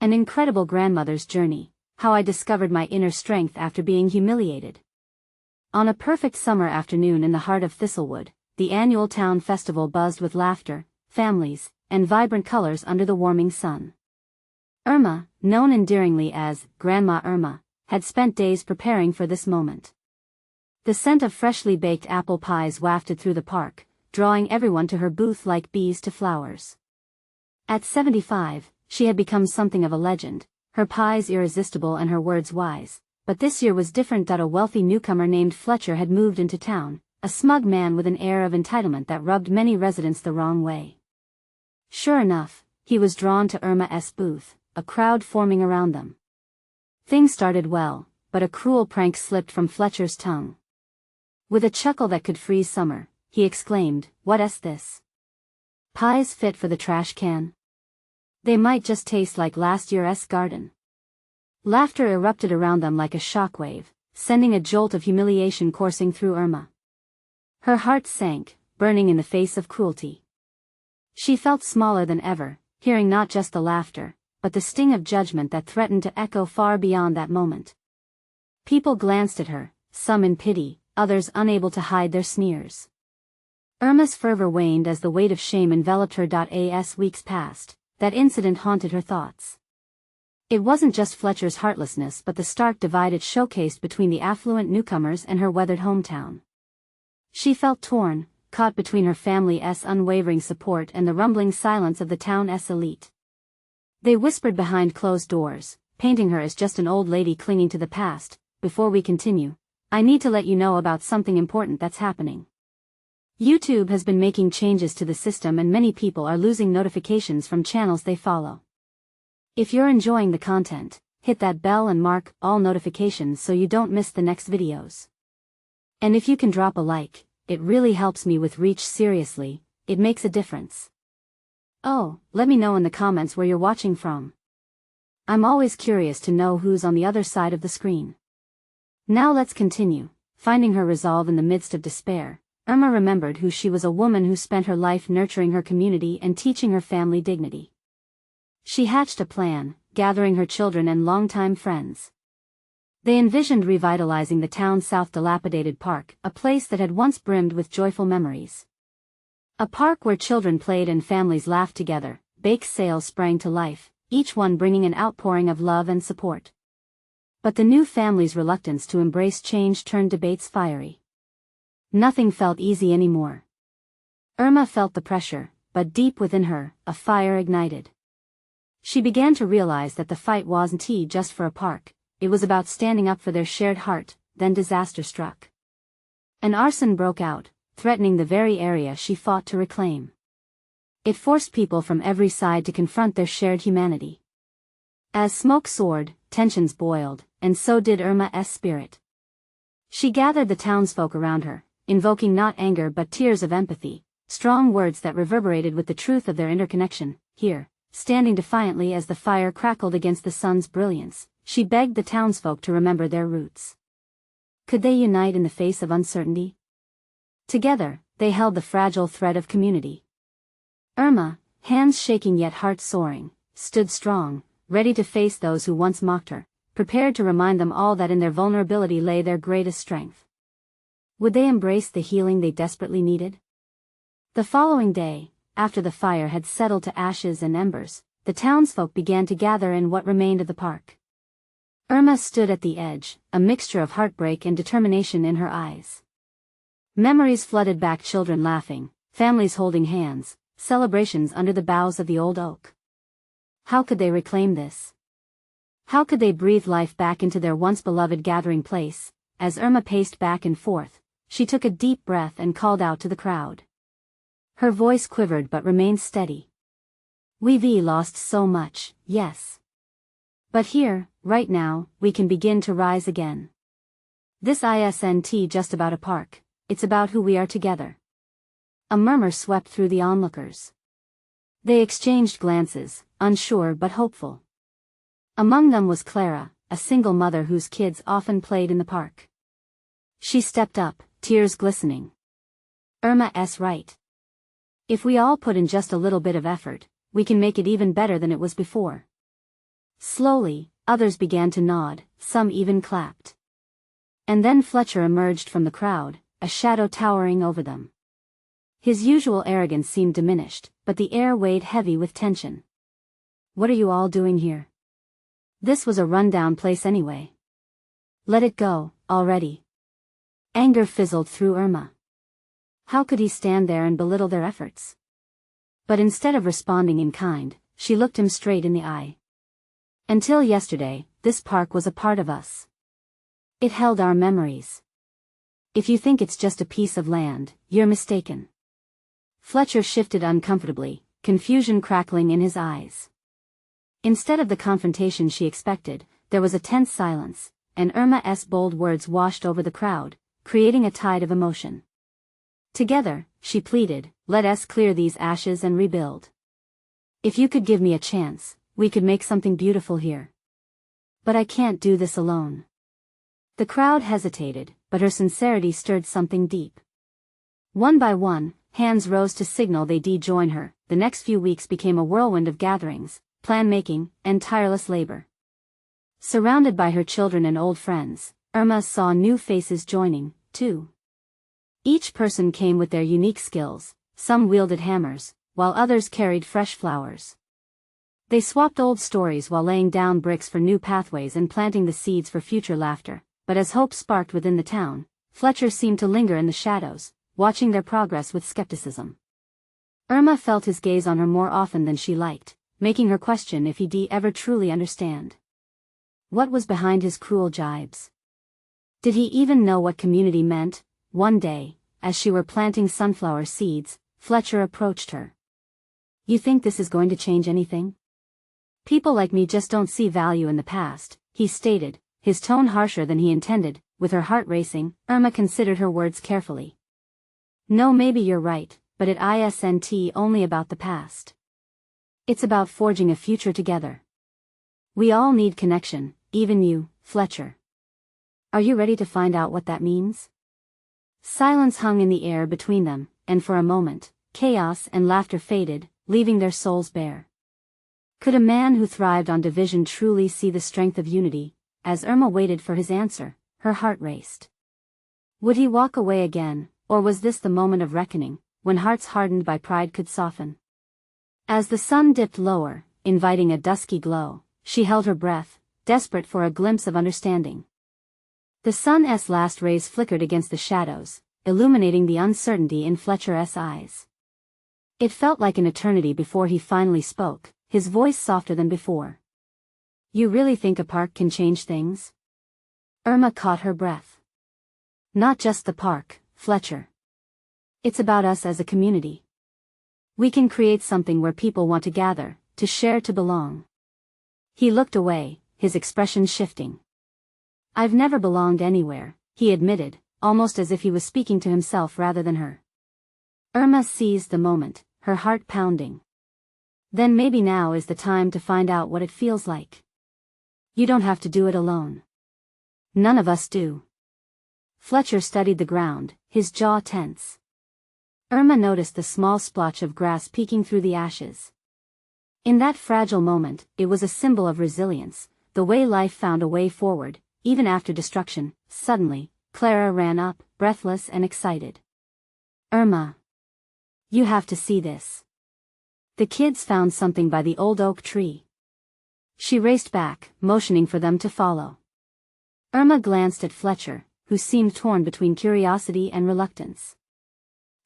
An incredible grandmother's journey, how I discovered my inner strength after being humiliated. On a perfect summer afternoon in the heart of Thistlewood, the annual town festival buzzed with laughter, families, and vibrant colors under the warming sun. Irma, known endearingly as Grandma Irma, had spent days preparing for this moment. The scent of freshly baked apple pies wafted through the park, drawing everyone to her booth like bees to flowers. At 75, she had become something of a legend, her pies irresistible and her words wise, but this year was different. A wealthy newcomer named Fletcher had moved into town, a smug man with an air of entitlement that rubbed many residents the wrong way. Sure enough, he was drawn to Irma's booth, a crowd forming around them. Things started well, but a cruel prank slipped from Fletcher's tongue. With a chuckle that could freeze summer, he exclaimed, "What's this? Pies fit for the trash can? They might just taste like last year's garden." Laughter erupted around them like a shockwave, sending a jolt of humiliation coursing through Irma. Her heart sank, burning in the face of cruelty. She felt smaller than ever, hearing not just the laughter, but the sting of judgment that threatened to echo far beyond that moment. People glanced at her, some in pity, others unable to hide their sneers. Irma's fervor waned as the weight of shame enveloped her. As weeks passed, that incident haunted her thoughts. It wasn't just Fletcher's heartlessness but the stark divide it showcased between the affluent newcomers and her weathered hometown. She felt torn, caught between her family's unwavering support and the rumbling silence of the town's elite. They whispered behind closed doors, painting her as just an old lady clinging to the past. "Before we continue, I need to let you know about something important that's happening. YouTube has been making changes to the system and many people are losing notifications from channels they follow. If you're enjoying the content, hit that bell and mark all notifications so you don't miss the next videos. And if you can drop a like, it really helps me with reach. Seriously, it makes a difference. Oh, let me know in the comments where you're watching from. I'm always curious to know who's on the other side of the screen." Now let's continue. Finding her resolve in the midst of despair, Irma remembered who she was, a woman who spent her life nurturing her community and teaching her family dignity. She hatched a plan, gathering her children and longtime friends. They envisioned revitalizing the town's south dilapidated park, a place that had once brimmed with joyful memories. A park where children played and families laughed together. Bake sales sprang to life, each one bringing an outpouring of love and support. But the new family's reluctance to embrace change turned debates fiery. Nothing felt easy anymore. Irma felt the pressure, but deep within her, a fire ignited. She began to realize that the fight wasn't just for a park, it was about standing up for their shared heart. Then disaster struck. An arson broke out, threatening the very area she fought to reclaim. It forced people from every side to confront their shared humanity. As smoke soared, tensions boiled, and so did Irma's spirit. She gathered the townsfolk around her, invoking not anger but tears of empathy, strong words that reverberated with the truth of their interconnection. Here, standing defiantly as the fire crackled against the sun's brilliance, she begged the townsfolk to remember their roots. Could they unite in the face of uncertainty? Together, they held the fragile thread of community. Irma, hands shaking yet heart soaring, stood strong, ready to face those who once mocked her, prepared to remind them all that in their vulnerability lay their greatest strength. Would they embrace the healing they desperately needed? The following day, after the fire had settled to ashes and embers, the townsfolk began to gather in what remained of the park. Irma stood at the edge, a mixture of heartbreak and determination in her eyes. Memories flooded back, children laughing, families holding hands, celebrations under the boughs of the old oak. How could they reclaim this? How could they breathe life back into their once beloved gathering place? As Irma paced back and forth, she took a deep breath and called out to the crowd. Her voice quivered but remained steady. "We've lost so much, yes. But here, right now, we can begin to rise again. This isn't just about a park, it's about who we are together." A murmur swept through the onlookers. They exchanged glances, unsure but hopeful. Among them was Clara, a single mother whose kids often played in the park. She stepped up, tears glistening. "Irma's right. If we all put in just a little bit of effort, we can make it even better than it was before." Slowly, others began to nod, some even clapped. And then Fletcher emerged from the crowd, a shadow towering over them. His usual arrogance seemed diminished, but the air weighed heavy with tension. "What are you all doing here? This was a rundown place anyway. Let it go, already." Anger fizzled through Irma. How could he stand there and belittle their efforts? But instead of responding in kind, she looked him straight in the eye. "Until yesterday, this park was a part of us. It held our memories. If you think it's just a piece of land, you're mistaken." Fletcher shifted uncomfortably, confusion crackling in his eyes. Instead of the confrontation she expected, there was a tense silence, and Irma's bold words washed over the crowd, creating a tide of emotion. "Together," she pleaded, "let us clear these ashes and rebuild. If you could give me a chance, we could make something beautiful here. But I can't do this alone." The crowd hesitated, but her sincerity stirred something deep. One by one, hands rose to signal they'd join her. The next few weeks became a whirlwind of gatherings, plan-making, and tireless labor. Surrounded by her children and old friends, Irma saw new faces joining, too. Each person came with their unique skills. Some wielded hammers, while others carried fresh flowers. They swapped old stories while laying down bricks for new pathways and planting the seeds for future laughter. But as hope sparked within the town, Fletcher seemed to linger in the shadows, watching their progress with skepticism. Irma felt his gaze on her more often than she liked, making her question if he'd ever truly understand. What was behind his cruel jibes? Did he even know what community meant? One day, as she were planting sunflower seeds, Fletcher approached her. "You think this is going to change anything? People like me just don't see value in the past," he stated, his tone harsher than he intended. With her heart racing, Irma considered her words carefully. "No, maybe you're right, but it isn't only about the past. It's about forging a future together. We all need connection, even you, Fletcher. Are you ready to find out what that means?" Silence hung in the air between them, and for a moment, chaos and laughter faded, leaving their souls bare. Could a man who thrived on division truly see the strength of unity? As Irma waited for his answer, her heart raced. Would he walk away again, or was this the moment of reckoning, when hearts hardened by pride could soften? As the sun dipped lower, inviting a dusky glow, she held her breath, desperate for a glimpse of understanding. The sun's last rays flickered against the shadows, illuminating the uncertainty in Fletcher's eyes. It felt like an eternity before he finally spoke, his voice softer than before. "You really think a park can change things?" Irma caught her breath. "Not just the park, Fletcher. It's about us as a community. We can create something where people want to gather, to share, to belong." He looked away, his expression shifting. "I've never belonged anywhere," he admitted, almost as if he was speaking to himself rather than her. Irma seized the moment, her heart pounding. "Then maybe now is the time to find out what it feels like. You don't have to do it alone. None of us do." Fletcher studied the ground, his jaw tense. Irma noticed the small splotch of grass peeking through the ashes. In that fragile moment, it was a symbol of resilience, the way life found a way forward, even after destruction. Suddenly, Clara ran up, breathless and excited. "Irma! You have to see this. The kids found something by the old oak tree." She raced back, motioning for them to follow. Irma glanced at Fletcher, who seemed torn between curiosity and reluctance.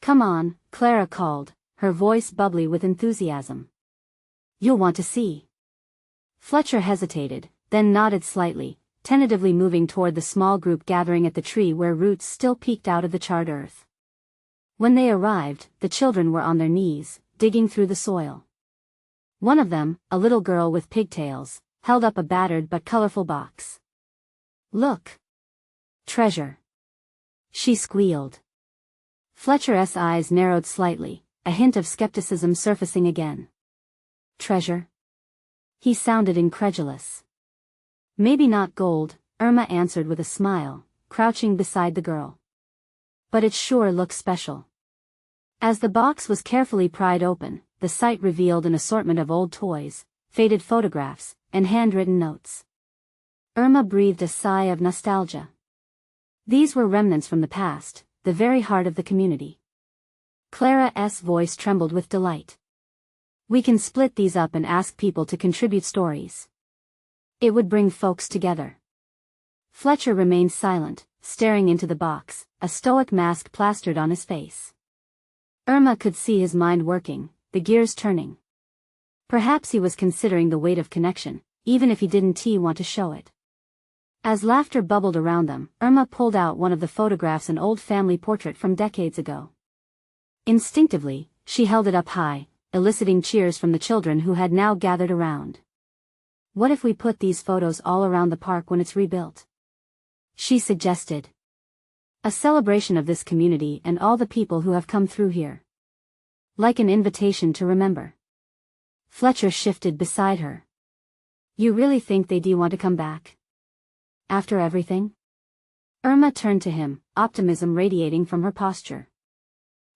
"Come on," Clara called, her voice bubbly with enthusiasm. "You'll want to see." Fletcher hesitated, then nodded slightly, tentatively moving toward the small group gathering at the tree where roots still peeked out of the charred earth. When they arrived, the children were on their knees, digging through the soil. One of them, a little girl with pigtails, held up a battered but colorful box. "Look! Treasure!" she squealed. Fletcher's eyes narrowed slightly, a hint of skepticism surfacing again. "Treasure?" He sounded incredulous. "Maybe not gold," Irma answered with a smile, crouching beside the girl. "But it sure looks special." As the box was carefully pried open, the sight revealed an assortment of old toys, faded photographs, and handwritten notes. Irma breathed a sigh of nostalgia. These were remnants from the past, the very heart of the community. Clara's voice trembled with delight. We can split these up and ask people to contribute stories. It would bring folks together. Fletcher remained silent, staring into the box, a stoic mask plastered on his face. Irma could see his mind working, the gears turning. Perhaps he was considering the weight of connection, even if he didn't want to show it. As laughter bubbled around them, Irma pulled out one of the photographs, an old family portrait from decades ago. Instinctively, she held it up high, eliciting cheers from the children who had now gathered around. What if we put these photos all around the park when it's rebuilt? She suggested. A celebration of this community and all the people who have come through here. Like an invitation to remember. Fletcher shifted beside her. You really think they do want to come back? After everything? Irma turned to him, optimism radiating from her posture.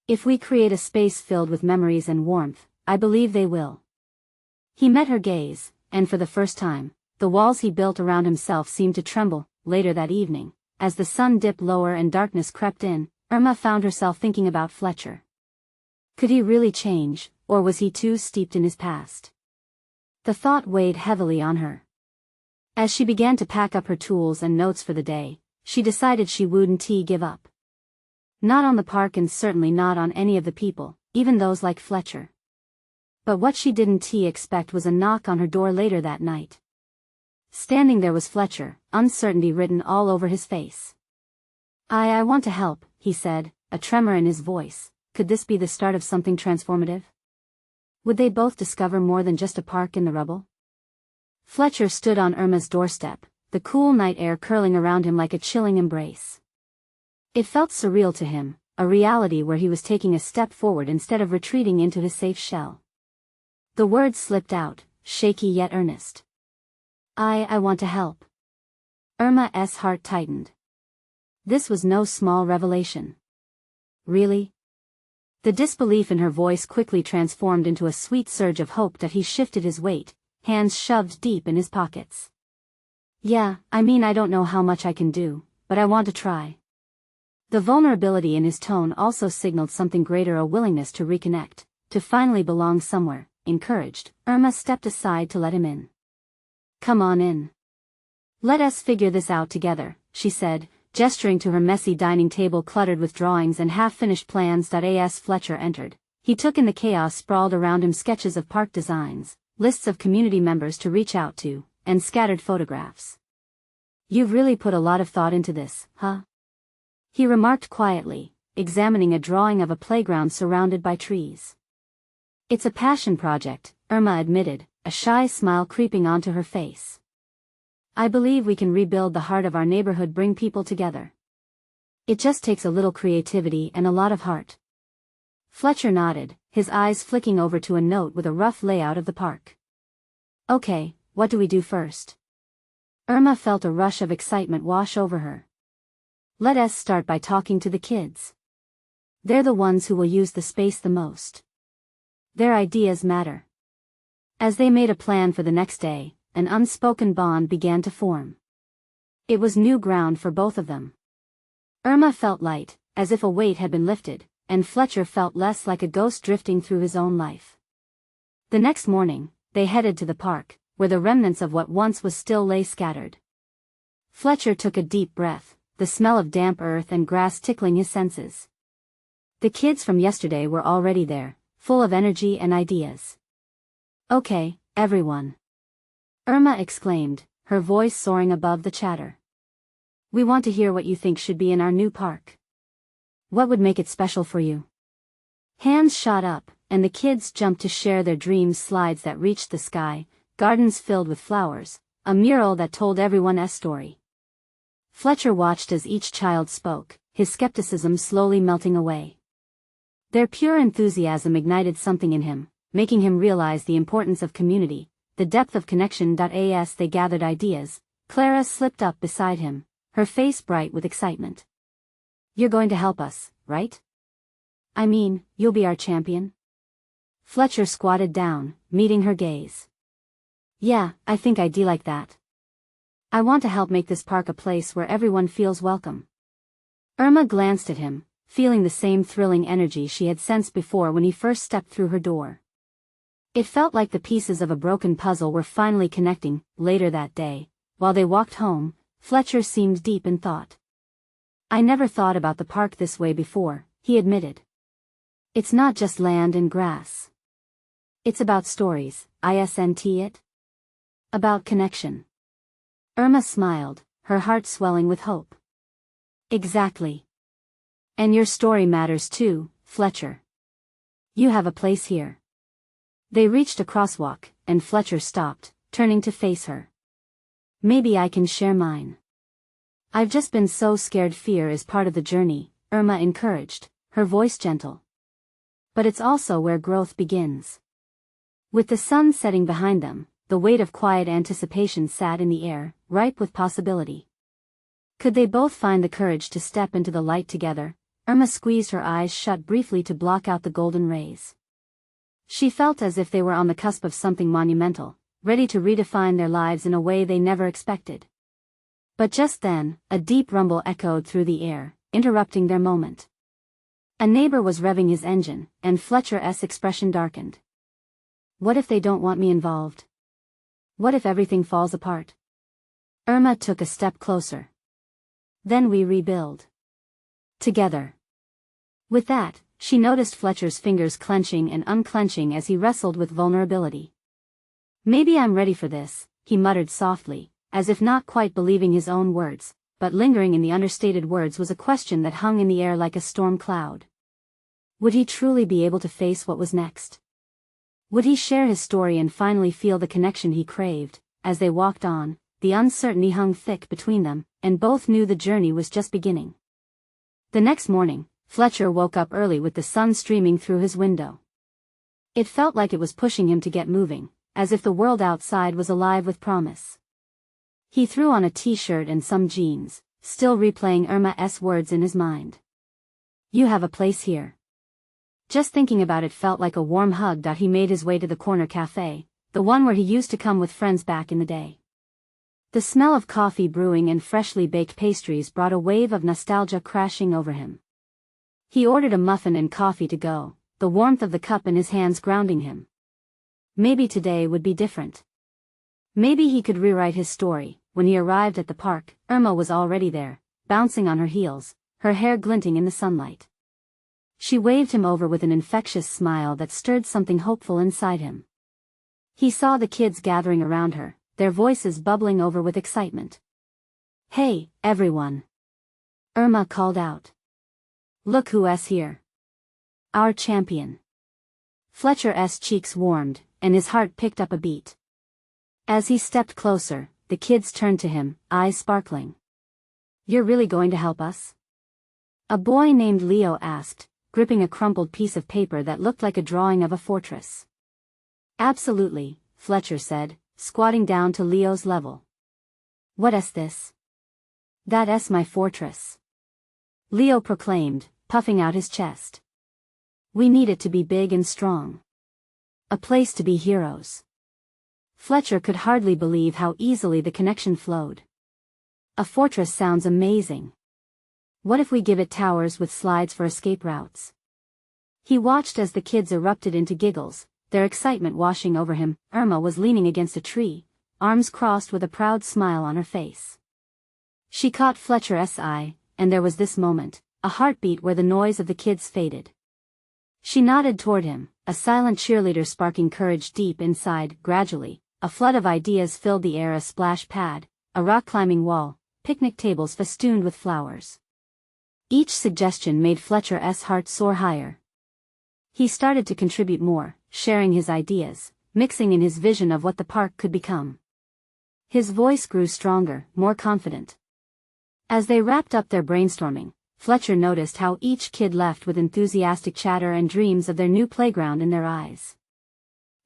If we create a space filled with memories and warmth, I believe they will. He met her gaze, and for the first time, the walls he built around himself seemed to tremble. Later that evening, as the sun dipped lower and darkness crept in, Irma found herself thinking about Fletcher. Could he really change, or was he too steeped in his past? The thought weighed heavily on her. As she began to pack up her tools and notes for the day, she decided she wouldn't give up. Not on the park, and certainly not on any of the people, even those like Fletcher. But what she didn't expect was a knock on her door later that night. Standing there was Fletcher, uncertainty written all over his face. I want to help, he said, a tremor in his voice. Could this be the start of something transformative? Would they both discover more than just a park in the rubble? Fletcher stood on Irma's doorstep, the cool night air curling around him like a chilling embrace. It felt surreal to him, a reality where he was taking a step forward instead of retreating into his safe shell. The words slipped out, shaky yet earnest. I want to help. Irma's heart tightened. This was no small revelation. Really? The disbelief in her voice quickly transformed into a sweet surge of hope that he shifted his weight, hands shoved deep in his pockets. Yeah, I don't know how much I can do, but I want to try. The vulnerability in his tone also signaled something greater, a willingness to reconnect, to finally belong somewhere. Encouraged, Irma stepped aside to let him in. Come on in. Let us figure this out together, she said, gesturing to her messy dining table cluttered with drawings and half-finished plans. As Fletcher entered, he took in the chaos sprawled around him: sketches of park designs, lists of community members to reach out to, and scattered photographs. You've really put a lot of thought into this, huh? He remarked quietly, examining a drawing of a playground surrounded by trees. It's a passion project, Irma admitted, a shy smile creeping onto her face. I believe we can rebuild the heart of our neighborhood, bring people together. It just takes a little creativity and a lot of heart. Fletcher nodded, his eyes flicking over to a note with a rough layout of the park. Okay, what do we do first? Irma felt a rush of excitement wash over her. Let us start by talking to the kids. They're the ones who will use the space the most. Their ideas matter. As they made a plan for the next day, an unspoken bond began to form. It was new ground for both of them. Irma felt light, as if a weight had been lifted, and Fletcher felt less like a ghost drifting through his own life. The next morning, they headed to the park, where the remnants of what once was still lay scattered. Fletcher took a deep breath, the smell of damp earth and grass tickling his senses. The kids from yesterday were already there, full of energy and ideas. Okay, everyone. Irma exclaimed, her voice soaring above the chatter. We want to hear what you think should be in our new park. What would make it special for you? Hands shot up, and the kids jumped to share their dreams: slides that reached the sky, gardens filled with flowers, a mural that told everyone's story. Fletcher watched as each child spoke, his skepticism slowly melting away. Their pure enthusiasm ignited something in him, making him realize the importance of community, the depth of connection. As they gathered ideas, Clara slipped up beside him, her face bright with excitement. You're going to help us, right? You'll be our champion? Fletcher squatted down, meeting her gaze. Yeah, I think I'd like that. I want to help make this park a place where everyone feels welcome. Irma glanced at him, feeling the same thrilling energy she had sensed before when he first stepped through her door. It felt like the pieces of a broken puzzle were finally connecting. Later that day, while they walked home, Fletcher seemed deep in thought. I never thought about the park this way before, he admitted. It's not just land and grass. It's about stories, isn't it? About connection. Irma smiled, her heart swelling with hope. Exactly. And your story matters too, Fletcher. You have a place here. They reached a crosswalk, and Fletcher stopped, turning to face her. Maybe I can share mine. I've just been so scared. Fear is part of the journey, Irma encouraged, her voice gentle. But it's also where growth begins. With the sun setting behind them, the weight of quiet anticipation sat in the air, ripe with possibility. Could they both find the courage to step into the light together? Irma squeezed her eyes shut briefly to block out the golden rays. She felt as if they were on the cusp of something monumental, ready to redefine their lives in a way they never expected. But just then, a deep rumble echoed through the air, interrupting their moment. A neighbor was revving his engine, and Fletcher's expression darkened. What if they don't want me involved? What if everything falls apart? Irma took a step closer. Then we rebuild. Together. With that, she noticed Fletcher's fingers clenching and unclenching as he wrestled with vulnerability. Maybe I'm ready for this, he muttered softly, as if not quite believing his own words, but lingering in the understated words was a question that hung in the air like a storm cloud. Would he truly be able to face what was next? Would he share his story and finally feel the connection he craved? As they walked on, the uncertainty hung thick between them, and both knew the journey was just beginning. The next morning, Fletcher woke up early with the sun streaming through his window. It felt like it was pushing him to get moving, as if the world outside was alive with promise. He threw on a t-shirt and some jeans, still replaying Irma's words in his mind. You have a place here. Just thinking about it felt like a warm hug. He made his way to the corner cafe, the one where he used to come with friends back in the day. The smell of coffee brewing and freshly baked pastries brought a wave of nostalgia crashing over him. He ordered a muffin and coffee to go, the warmth of the cup in his hands grounding him. Maybe today would be different. Maybe he could rewrite his story. When he arrived at the park, Irma was already there, bouncing on her heels, her hair glinting in the sunlight. She waved him over with an infectious smile that stirred something hopeful inside him. He saw the kids gathering around her, their voices bubbling over with excitement. Hey, everyone! Irma called out. Look who's here. Our champion. Fletcher's cheeks warmed, and his heart picked up a beat. As he stepped closer, the kids turned to him, eyes sparkling. You're really going to help us? A boy named Leo asked, gripping a crumpled piece of paper that looked like a drawing of a fortress. Absolutely, Fletcher said, squatting down to Leo's level. What's this? That's my fortress. Leo proclaimed, puffing out his chest. We need it to be big and strong. A place to be heroes. Fletcher could hardly believe how easily the connection flowed. A fortress sounds amazing. What if we give it towers with slides for escape routes? He watched as the kids erupted into giggles, their excitement washing over him. Irma was leaning against a tree, arms crossed with a proud smile on her face. She caught Fletcher's eye, and there was this moment, a heartbeat where the noise of the kids faded. She nodded toward him, a silent cheerleader sparking courage deep inside. Gradually, a flood of ideas filled the air: a splash pad, a rock-climbing wall, picnic tables festooned with flowers. Each suggestion made Fletcher's heart soar higher. He started to contribute more, sharing his ideas, mixing in his vision of what the park could become. His voice grew stronger, more confident. As they wrapped up their brainstorming, Fletcher noticed how each kid left with enthusiastic chatter and dreams of their new playground in their eyes.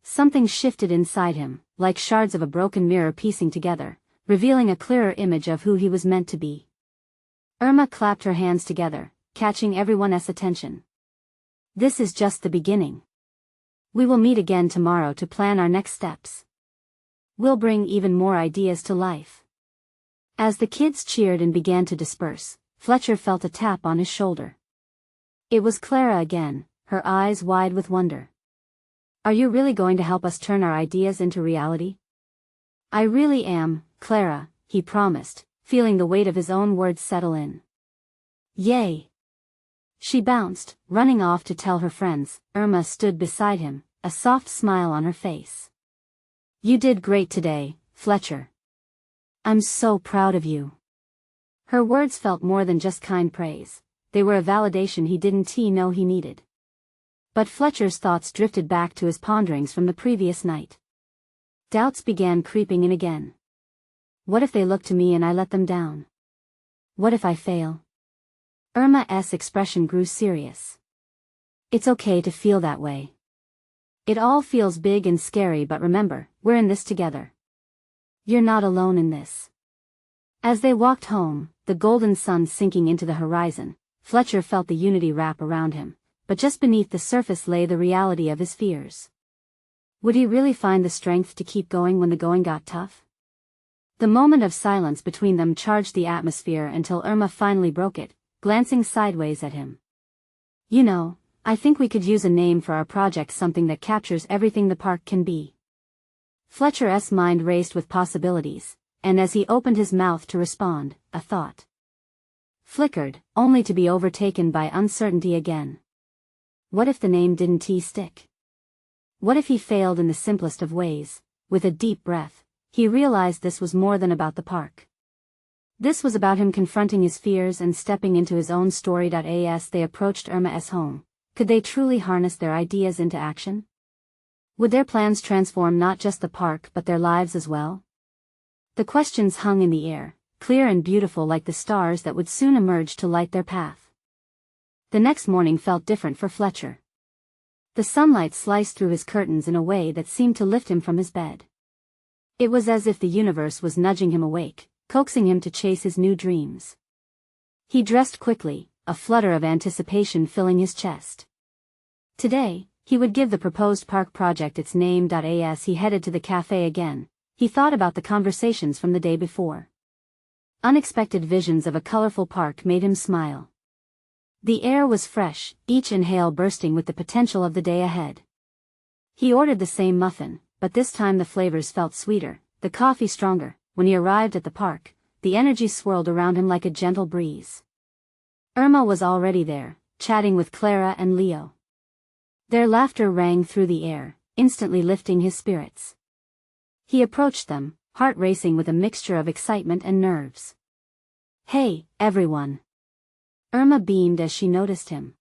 Something shifted inside him, like shards of a broken mirror piecing together, revealing a clearer image of who he was meant to be. Irma clapped her hands together, catching everyone's attention. This is just the beginning. We will meet again tomorrow to plan our next steps. We'll bring even more ideas to life. As the kids cheered and began to disperse, Fletcher felt a tap on his shoulder. It was Clara again, her eyes wide with wonder. Are you really going to help us turn our ideas into reality? I really am, Clara, he promised, feeling the weight of his own words settle in. Yay! She bounced, running off to tell her friends. Irma stood beside him, a soft smile on her face. You did great today, Fletcher. I'm so proud of you. Her words felt more than just kind praise. They were a validation he didn't know he needed. But Fletcher's thoughts drifted back to his ponderings from the previous night. Doubts began creeping in again. What if they look to me and I let them down? What if I fail? Irma's expression grew serious. It's okay to feel that way. It all feels big and scary, but remember, we're in this together. You're not alone in this. As they walked home, the golden sun sinking into the horizon, Fletcher felt the unity wrap around him, but just beneath the surface lay the reality of his fears. Would he really find the strength to keep going when the going got tough? The moment of silence between them charged the atmosphere until Irma finally broke it, glancing sideways at him. You know, I think we could use a name for our project, something that captures everything the park can be. Fletcher's mind raced with possibilities, and as he opened his mouth to respond, a thought flickered, only to be overtaken by uncertainty again. What if the name didn't stick? What if he failed in the simplest of ways? With a deep breath, he realized this was more than about the park. This was about him confronting his fears and stepping into his own story. As they approached Irma's home, could they truly harness their ideas into action? Would their plans transform not just the park but their lives as well? The questions hung in the air, clear and beautiful like the stars that would soon emerge to light their path. The next morning felt different for Fletcher. The sunlight sliced through his curtains in a way that seemed to lift him from his bed. It was as if the universe was nudging him awake, coaxing him to chase his new dreams. He dressed quickly, a flutter of anticipation filling his chest. Today, he would give the proposed park project its name. As he headed to the cafe again, he thought about the conversations from the day before. Unexpected visions of a colorful park made him smile. The air was fresh, each inhale bursting with the potential of the day ahead. He ordered the same muffin, but this time the flavors felt sweeter, the coffee stronger. When he arrived at the park, the energy swirled around him like a gentle breeze. Irma was already there, chatting with Clara and Leo. Their laughter rang through the air, instantly lifting his spirits. He approached them, heart racing with a mixture of excitement and nerves. Hey, everyone! Irma beamed as she noticed him.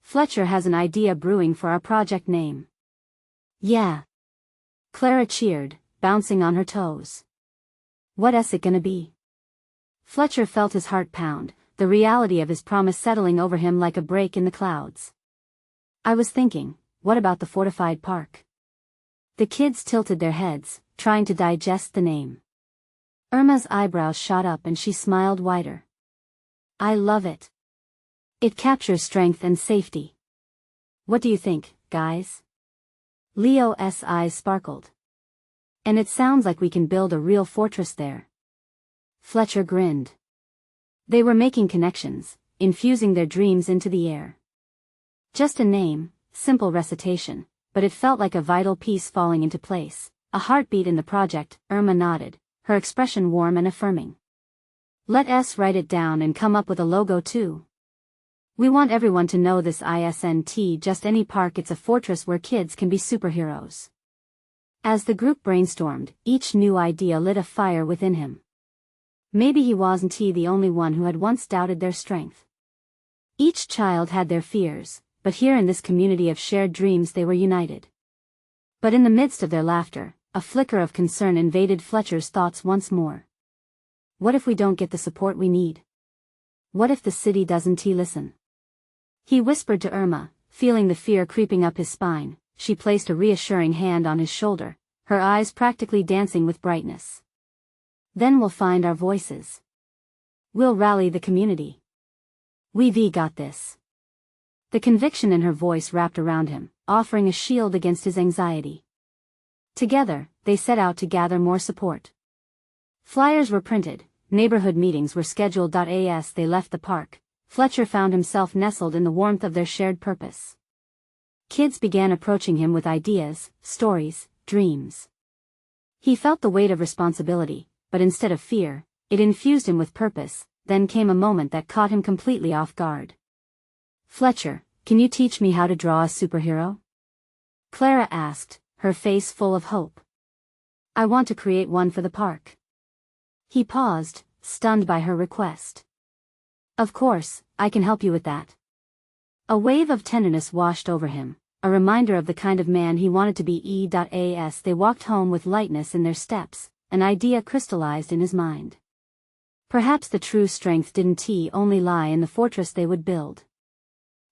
Fletcher has an idea brewing for our project name. Yeah. Clara cheered, bouncing on her toes. What's it gonna be? Fletcher felt his heart pound, the reality of his promise settling over him like a break in the clouds. I was thinking, what about the fortified park? The kids tilted their heads, trying to digest the name. Irma's eyebrows shot up and she smiled wider. I love it. It captures strength and safety. What do you think, guys? Leo's eyes sparkled. And it sounds like we can build a real fortress there. Fletcher grinned. They were making connections, infusing their dreams into the air. Just a name, simple recitation, but it felt like a vital piece falling into place, a heartbeat in the project. Irma nodded, her expression warm and affirming. Let us write it down and come up with a logo too. We want everyone to know this isn't just any park, it's a fortress where kids can be superheroes. As the group brainstormed, each new idea lit a fire within him. Maybe he wasn't the only one who had once doubted their strength. Each child had their fears, but here in this community of shared dreams they were united. But in the midst of their laughter, a flicker of concern invaded Fletcher's thoughts once more. What if we don't get the support we need? What if the city doesn't listen? He whispered to Irma, feeling the fear creeping up his spine. She placed a reassuring hand on his shoulder, her eyes practically dancing with brightness. Then we'll find our voices. We'll rally the community. We've got this. The conviction in her voice wrapped around him, offering a shield against his anxiety. Together, they set out to gather more support. Flyers were printed, neighborhood meetings were scheduled. As they left the park, Fletcher found himself nestled in the warmth of their shared purpose. Kids began approaching him with ideas, stories, dreams. He felt the weight of responsibility, but instead of fear, it infused him with purpose. Then came a moment that caught him completely off guard. "Fletcher, can you teach me how to draw a superhero?" Clara asked, her face full of hope. "I want to create one for the park." He paused, stunned by her request. "Of course, I can help you with that." A wave of tenderness washed over him, a reminder of the kind of man he wanted to be. As they walked home with lightness in their steps, an idea crystallized in his mind. Perhaps the true strength didn't only lie in the fortress they would build.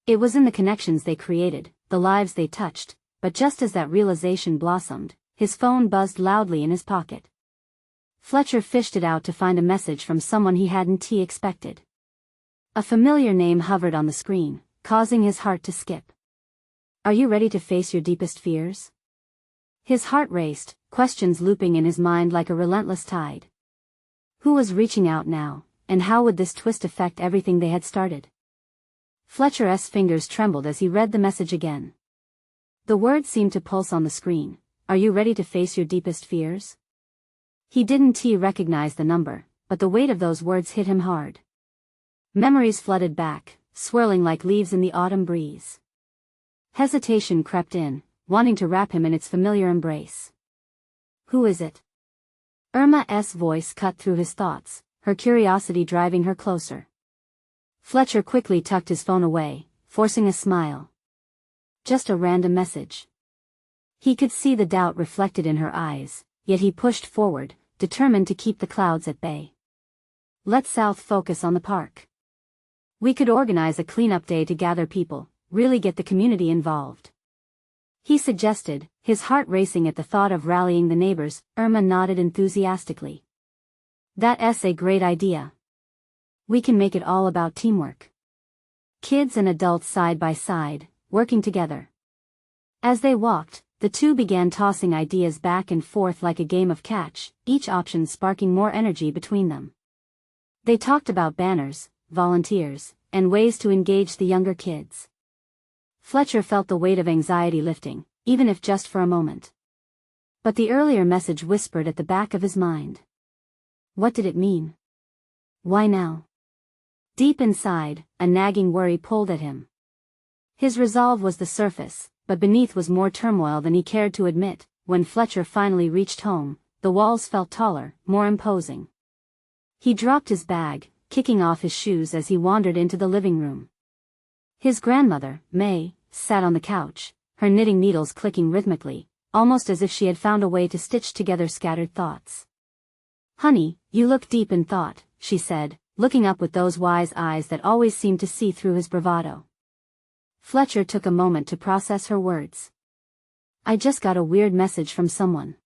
It was in the connections they created, the lives they touched. But just as that realization blossomed, his phone buzzed loudly in his pocket. Fletcher fished it out to find a message from someone he hadn't expected. A familiar name hovered on the screen, causing his heart to skip. "Are you ready to face your deepest fears?" His heart raced, questions looping in his mind like a relentless tide. Who was reaching out now, and how would this twist affect everything they had started? Fletcher's fingers trembled as he read the message again. The words seemed to pulse on the screen. "Are you ready to face your deepest fears?" He didn't recognize the number, but the weight of those words hit him hard. Memories flooded back, swirling like leaves in the autumn breeze. Hesitation crept in, wanting to wrap him in its familiar embrace. "Who is it?" Irma's voice cut through his thoughts, her curiosity driving her closer. Fletcher quickly tucked his phone away, forcing a smile. "Just a random message." He could see the doubt reflected in her eyes, yet he pushed forward, determined to keep the clouds at bay. "Let South focus on the park. We could organize a cleanup day to gather people, really get the community involved," he suggested, his heart racing at the thought of rallying the neighbors. Irma nodded enthusiastically. "That's a great idea. We can make it all about teamwork. Kids and adults side by side, working together." As they walked, the two began tossing ideas back and forth like a game of catch, each option sparking more energy between them. They talked about banners, volunteers, and ways to engage the younger kids. Fletcher felt the weight of anxiety lifting, even if just for a moment. But the earlier message whispered at the back of his mind. What did it mean? Why now? Deep inside, a nagging worry pulled at him. His resolve was the surface, but beneath was more turmoil than he cared to admit. When Fletcher finally reached home, the walls felt taller, more imposing. He dropped his bag, kicking off his shoes as he wandered into the living room. His grandmother, May, sat on the couch, her knitting needles clicking rhythmically, almost as if she had found a way to stitch together scattered thoughts. "Honey, you look deep in thought," she said, looking up with those wise eyes that always seemed to see through his bravado. Fletcher took a moment to process her words. "I just got a weird message from someone.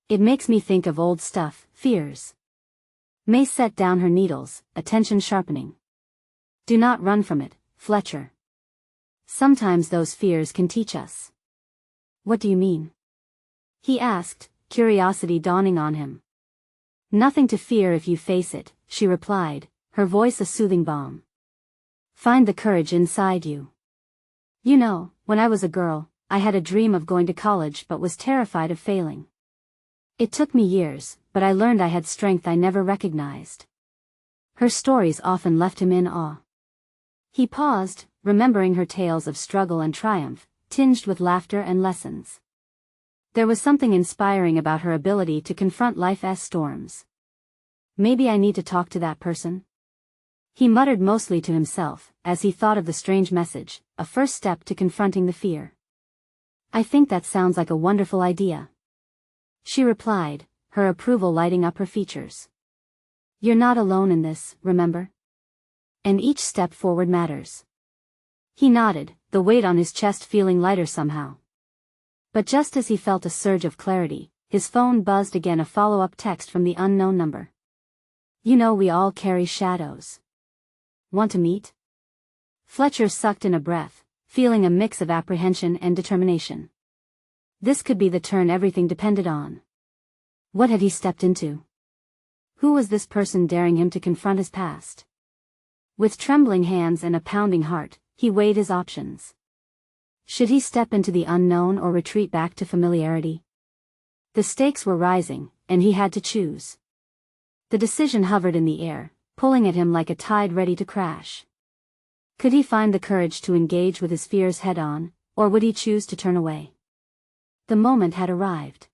It makes me think of old stuff, fears." May set down her needles, attention sharpening. "Do not run from it, Fletcher. Sometimes those fears can teach us." "What do you mean?" he asked, curiosity dawning on him. "Nothing to fear if you face it," she replied, her voice a soothing balm. "Find the courage inside you. You know, when I was a girl, I had a dream of going to college but was terrified of failing. It took me years, but I learned I had strength I never recognized." Her stories often left him in awe. He paused, remembering her tales of struggle and triumph, tinged with laughter and lessons. There was something inspiring about her ability to confront life's storms. "Maybe I need to talk to that person?" he muttered mostly to himself, as he thought of the strange message, a first step to confronting the fear. "I think that sounds like a wonderful idea," she replied, her approval lighting up her features. "You're not alone in this, remember? And each step forward matters." He nodded, the weight on his chest feeling lighter somehow. But just as he felt a surge of clarity, his phone buzzed again, a follow-up text from the unknown number. "You know we all carry shadows. Want to meet?" Fletcher sucked in a breath, feeling a mix of apprehension and determination. This could be the turn everything depended on. What had he stepped into? Who was this person daring him to confront his past? With trembling hands and a pounding heart, he weighed his options. Should he step into the unknown or retreat back to familiarity? The stakes were rising, and he had to choose. The decision hovered in the air, pulling at him like a tide ready to crash. Could he find the courage to engage with his fears head-on, or would he choose to turn away? The moment had arrived.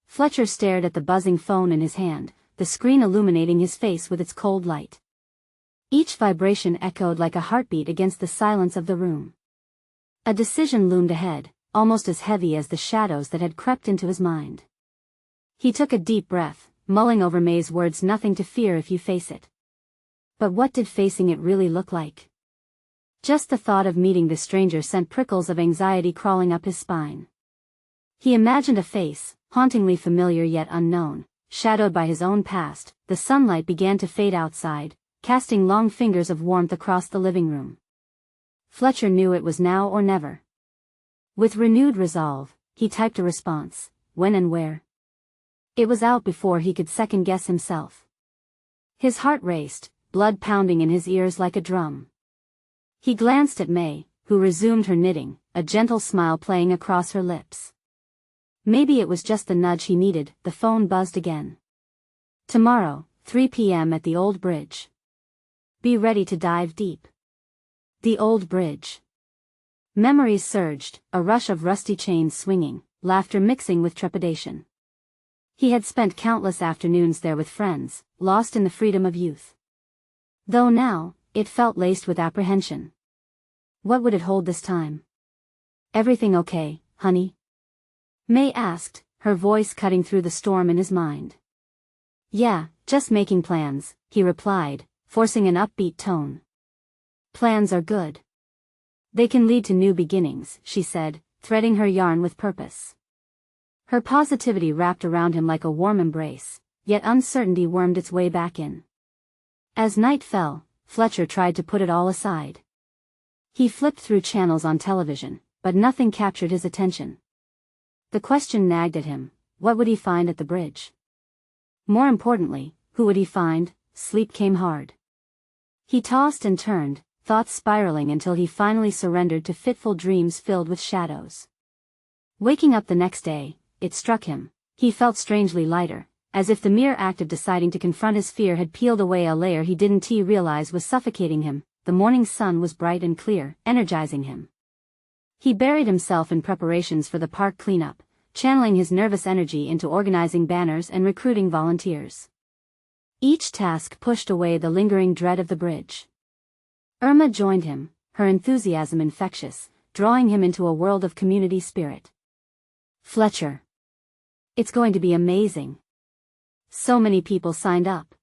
Fletcher stared at the buzzing phone in his hand, the screen illuminating his face with its cold light. Each vibration echoed like a heartbeat against the silence of the room. A decision loomed ahead, almost as heavy as the shadows that had crept into his mind. He took a deep breath, mulling over May's words, "Nothing to fear if you face it." But what did facing it really look like? Just the thought of meeting the stranger sent prickles of anxiety crawling up his spine. He imagined a face, hauntingly familiar yet unknown, shadowed by his own past. The sunlight began to fade outside, casting long fingers of warmth across the living room. Fletcher knew it was now or never. With renewed resolve, he typed a response, when and where. It was out before he could second-guess himself. His heart raced, blood pounding in his ears like a drum. He glanced at May, who resumed her knitting, a gentle smile playing across her lips. Maybe it was just the nudge he needed. The phone buzzed again. Tomorrow, 3 p.m. at the old bridge. Be ready to dive deep. The old bridge. Memories surged, a rush of rusty chains swinging, laughter mixing with trepidation. He had spent countless afternoons there with friends, lost in the freedom of youth. Though now, it felt laced with apprehension. What would it hold this time? "Everything okay, honey?" May asked, her voice cutting through the storm in his mind. "Yeah, just making plans," he replied, forcing an upbeat tone. "Plans are good. They can lead to new beginnings," she said, threading her yarn with purpose. Her positivity wrapped around him like a warm embrace, yet uncertainty wormed its way back in. As night fell, Fletcher tried to put it all aside. He flipped through channels on television, but nothing captured his attention. The question nagged at him, what would he find at the bridge? More importantly, who would he find? Sleep came hard. He tossed and turned, thoughts spiraling until he finally surrendered to fitful dreams filled with shadows. Waking up the next day, it struck him, he felt strangely lighter, as if the mere act of deciding to confront his fear had peeled away a layer he didn't realize was suffocating him. The morning sun was bright and clear, energizing him. He buried himself in preparations for the park cleanup, channeling his nervous energy into organizing banners and recruiting volunteers. Each task pushed away the lingering dread of the bridge. Irma joined him, her enthusiasm infectious, drawing him into a world of community spirit. "Fletcher. It's going to be amazing. So many people signed up."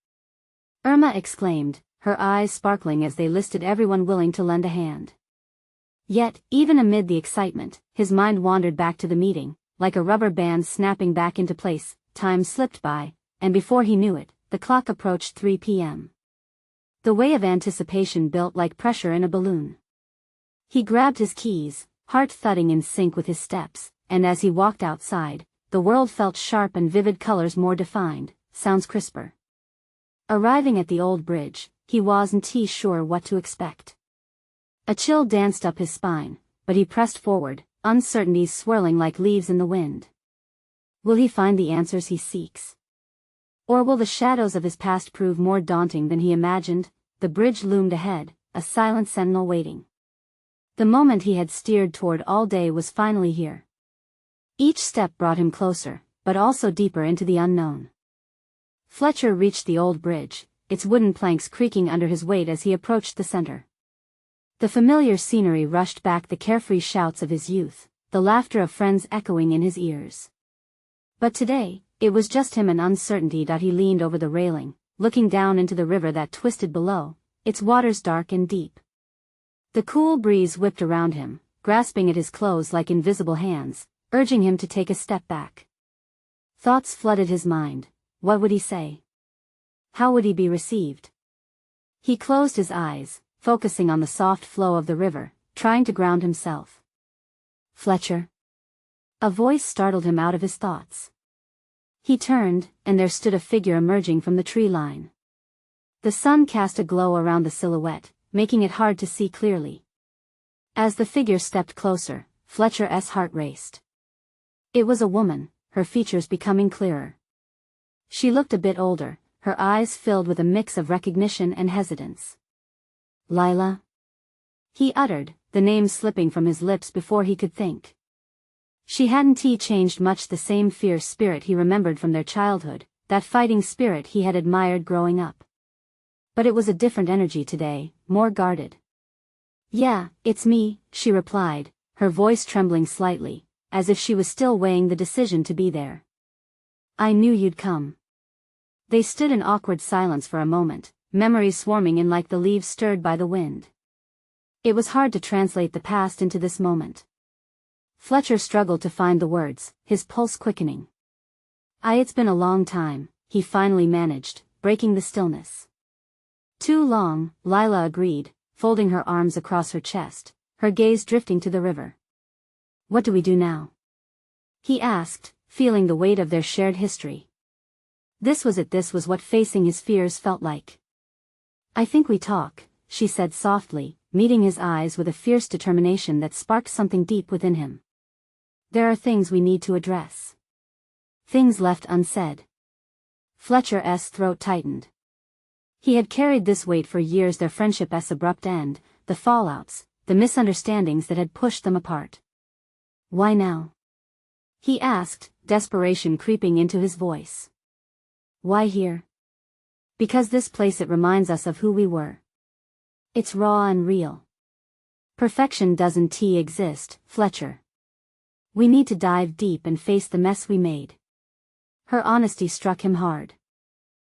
Irma exclaimed, her eyes sparkling as they listed everyone willing to lend a hand. Yet, even amid the excitement, his mind wandered back to the meeting, like a rubber band snapping back into place. Time slipped by, and before he knew it, the clock approached 3 p.m. The wave of anticipation built like pressure in a balloon. He grabbed his keys, heart thudding in sync with his steps, and as he walked outside, the world felt sharp and vivid, colors more defined, sounds crisper. Arriving at the old bridge, he wasn't sure what to expect. A chill danced up his spine, but he pressed forward, uncertainties swirling like leaves in the wind. Will he find the answers he seeks? Or will the shadows of his past prove more daunting than he imagined? The bridge loomed ahead, a silent sentinel waiting. The moment he had steered toward all day was finally here. Each step brought him closer, but also deeper into the unknown. Fletcher reached the old bridge, its wooden planks creaking under his weight as he approached the center. The familiar scenery rushed back, the carefree shouts of his youth, the laughter of friends echoing in his ears. But today, it was just him and uncertainty. He leaned over the railing, looking down into the river that twisted below, its waters dark and deep. The cool breeze whipped around him, grasping at his clothes like invisible hands, urging him to take a step back. Thoughts flooded his mind. What would he say? How would he be received? He closed his eyes, focusing on the soft flow of the river, trying to ground himself. "Fletcher." A voice startled him out of his thoughts. He turned, and there stood a figure emerging from the tree line. The sun cast a glow around the silhouette, making it hard to see clearly. As the figure stepped closer, Fletcher's heart raced. It was a woman, her features becoming clearer. She looked a bit older, her eyes filled with a mix of recognition and hesitance. Lila? He uttered, the name slipping from his lips before he could think. She hadn't changed much, the same fierce spirit he remembered from their childhood, that fighting spirit he had admired growing up. But it was a different energy today, more guarded. Yeah, it's me, she replied, her voice trembling slightly, as if she was still weighing the decision to be there. I knew you'd come. They stood in awkward silence for a moment, memories swarming in like the leaves stirred by the wind. It was hard to translate the past into this moment. Fletcher struggled to find the words, his pulse quickening. It's been a long time, he finally managed, breaking the stillness. Too long, Lila agreed, folding her arms across her chest, her gaze drifting to the river. What do we do now? He asked, feeling the weight of their shared history. This was what facing his fears felt like. I think we talk, she said softly, meeting his eyes with a fierce determination that sparked something deep within him. There are things we need to address. Things left unsaid. Fletcher's throat tightened. He had carried this weight for years, their friendship's abrupt end, the fallouts, the misunderstandings that had pushed them apart. Why now? He asked, desperation creeping into his voice. Why here? Because this place, it reminds us of who we were. It's raw and real. Perfection doesn't exist, Fletcher. We need to dive deep and face the mess we made. Her honesty struck him hard.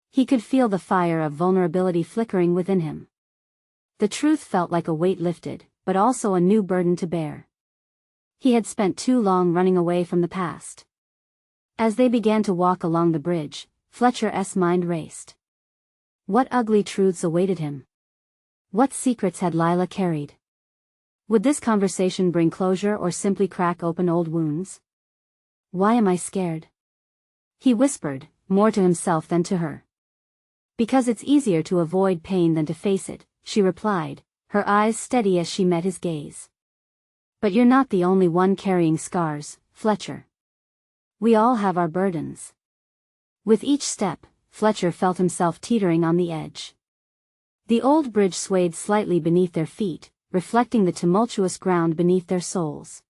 He could feel the fire of vulnerability flickering within him. The truth felt like a weight lifted, but also a new burden to bear. He had spent too long running away from the past. As they began to walk along the bridge, Fletcher's mind raced. What ugly truths awaited him? What secrets had Lila carried? Would this conversation bring closure or simply crack open old wounds? Why am I scared? He whispered, more to himself than to her. Because it's easier to avoid pain than to face it, she replied, her eyes steady as she met his gaze. But you're not the only one carrying scars, Fletcher. We all have our burdens. With each step, Fletcher felt himself teetering on the edge. The old bridge swayed slightly beneath their feet, reflecting the tumultuous ground beneath their souls.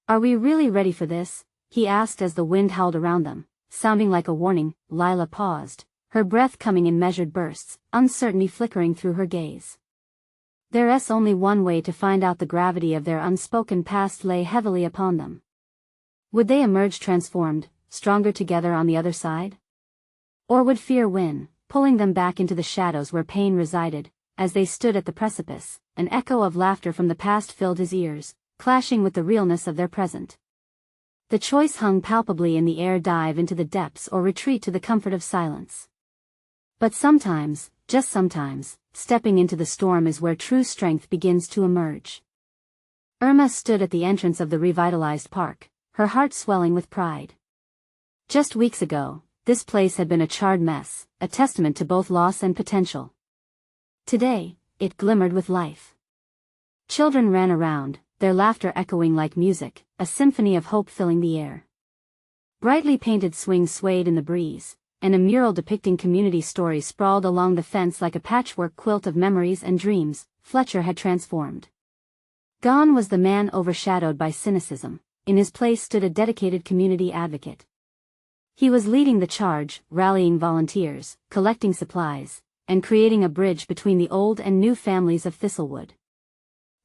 Are we really ready for this? He asked as the wind howled around them, sounding like a warning. Lila paused, her breath coming in measured bursts, uncertainty flickering through her gaze. There's only one way to find out. The gravity of their unspoken past lay heavily upon them. Would they emerge transformed, stronger together on the other side? Or would fear win, pulling them back into the shadows where pain resided? As they stood at the precipice, an echo of laughter from the past filled his ears, clashing with the realness of their present. The choice hung palpably in the air: dive into the depths or retreat to the comfort of silence. But sometimes, just sometimes, stepping into the storm is where true strength begins to emerge. Irma stood at the entrance of the revitalized park, her heart swelling with pride. Just weeks ago, this place had been a charred mess, a testament to both loss and potential. Today, it glimmered with life. Children ran around, their laughter echoing like music, a symphony of hope filling the air. Brightly painted swings swayed in the breeze, and a mural depicting community stories sprawled along the fence like a patchwork quilt of memories and dreams. Fletcher had transformed. Gone was the man overshadowed by cynicism. In his place stood a dedicated community advocate. He was leading the charge, rallying volunteers, collecting supplies, and creating a bridge between the old and new families of Thistlewood.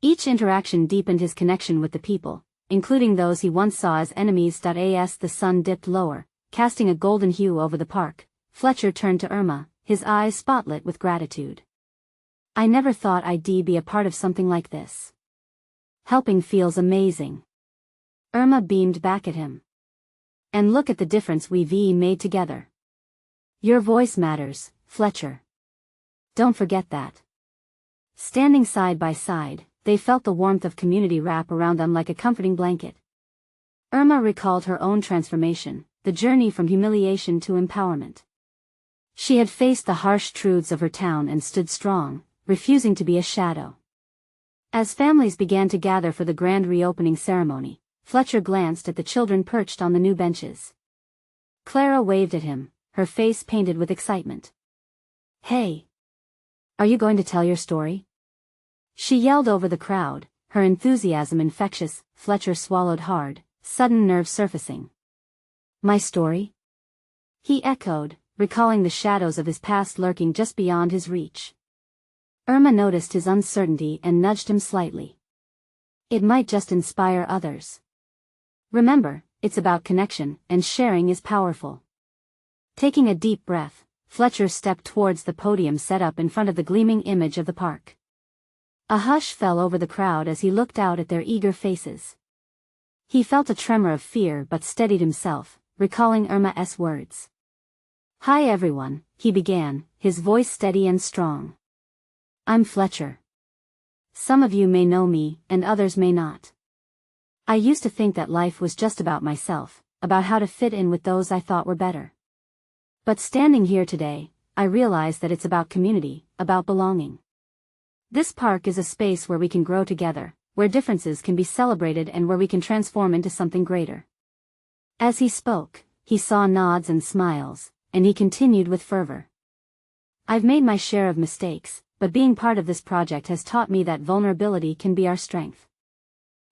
Each interaction deepened his connection with the people, including those he once saw as enemies. As the sun dipped lower, casting a golden hue over the park, Fletcher turned to Irma, his eyes spotlit with gratitude. I never thought I'd be a part of something like this. Helping feels amazing. Irma beamed back at him. And look at the difference we've made together. Your voice matters, Fletcher. Don't forget that. Standing side by side, they felt the warmth of community wrap around them like a comforting blanket. Irma recalled her own transformation, the journey from humiliation to empowerment. She had faced the harsh truths of her town and stood strong, refusing to be a shadow. As families began to gather for the grand reopening ceremony, Fletcher glanced at the children perched on the new benches. Clara waved at him, her face painted with excitement. "Hey! Are you going to tell your story?" she yelled over the crowd, her enthusiasm infectious. Fletcher swallowed hard, sudden nerve surfacing. "My story?" he echoed, recalling the shadows of his past lurking just beyond his reach. Irma noticed his uncertainty and nudged him slightly. "It might just inspire others. Remember, it's about connection, and sharing is powerful." Taking a deep breath, Fletcher stepped towards the podium set up in front of the gleaming image of the park. A hush fell over the crowd as he looked out at their eager faces. He felt a tremor of fear but steadied himself, recalling Irma's words. "Hi everyone," he began, his voice steady and strong. "I'm Fletcher. Some of you may know me, and others may not. I used to think that life was just about myself, about how to fit in with those I thought were better. But standing here today, I realize that it's about community, about belonging. This park is a space where we can grow together, where differences can be celebrated and where we can transform into something greater." As he spoke, he saw nods and smiles, and he continued with fervor. "I've made my share of mistakes, but being part of this project has taught me that vulnerability can be our strength.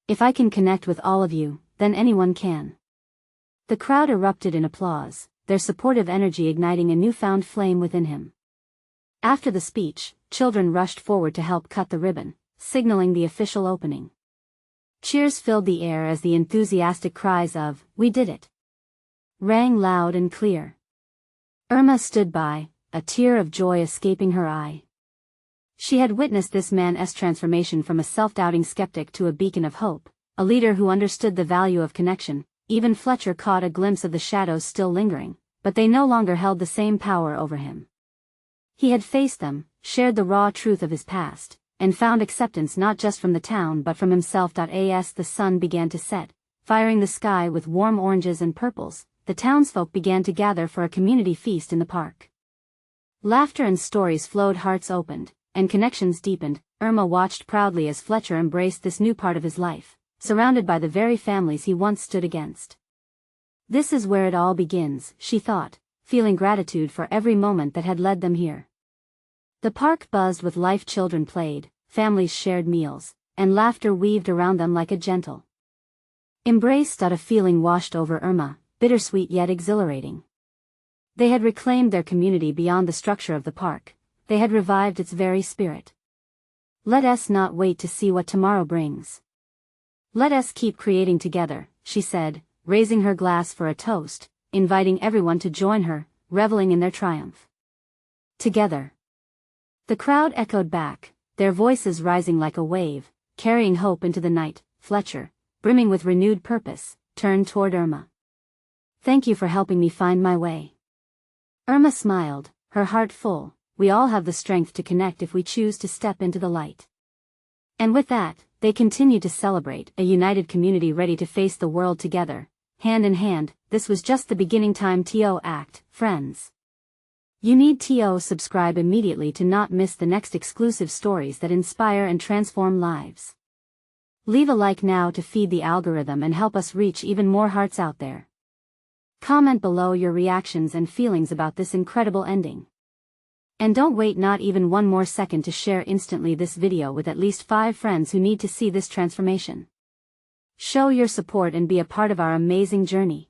If I can connect with all of you, then anyone can." The crowd erupted in applause, their supportive energy igniting a newfound flame within him. After the speech, children rushed forward to help cut the ribbon, signaling the official opening. Cheers filled the air as the enthusiastic cries of, "We did it!" rang loud and clear. Irma stood by, a tear of joy escaping her eye. She had witnessed this man's transformation from a self-doubting skeptic to a beacon of hope, a leader who understood the value of connection. Even Fletcher caught a glimpse of the shadows still lingering, but they no longer held the same power over him. He had faced them, shared the raw truth of his past, and found acceptance not just from the town but from himself. As the sun began to set, firing the sky with warm oranges and purples, the townsfolk began to gather for a community feast in the park. Laughter and stories flowed, hearts opened, and connections deepened. Irma watched proudly as Fletcher embraced this new part of his life, surrounded by the very families he once stood against. "This is where it all begins," she thought, feeling gratitude for every moment that had led them here. The park buzzed with life. Children played, families shared meals, and laughter weaved around them like a gentle embrace. A feeling washed over Irma, bittersweet yet exhilarating. They had reclaimed their community beyond the structure of the park. They had revived its very spirit. "Let us not wait to see what tomorrow brings. Let us keep creating together," she said, raising her glass for a toast, inviting everyone to join her, reveling in their triumph. "Together." The crowd echoed back, their voices rising like a wave, carrying hope into the night. Fletcher, brimming with renewed purpose, turned toward Irma. "Thank you for helping me find my way." Irma smiled, her heart full. "We all have the strength to connect if we choose to step into the light." And with that, they continued to celebrate, a united community ready to face the world together, hand in hand. This was just the beginning. Time to act, friends. You need to subscribe immediately to not miss the next exclusive stories that inspire and transform lives. Leave a like now to feed the algorithm and help us reach even more hearts out there. Comment below your reactions and feelings about this incredible ending. And don't wait not even one more second to share instantly this video with at least 5 friends who need to see this transformation. Show your support and be a part of our amazing journey.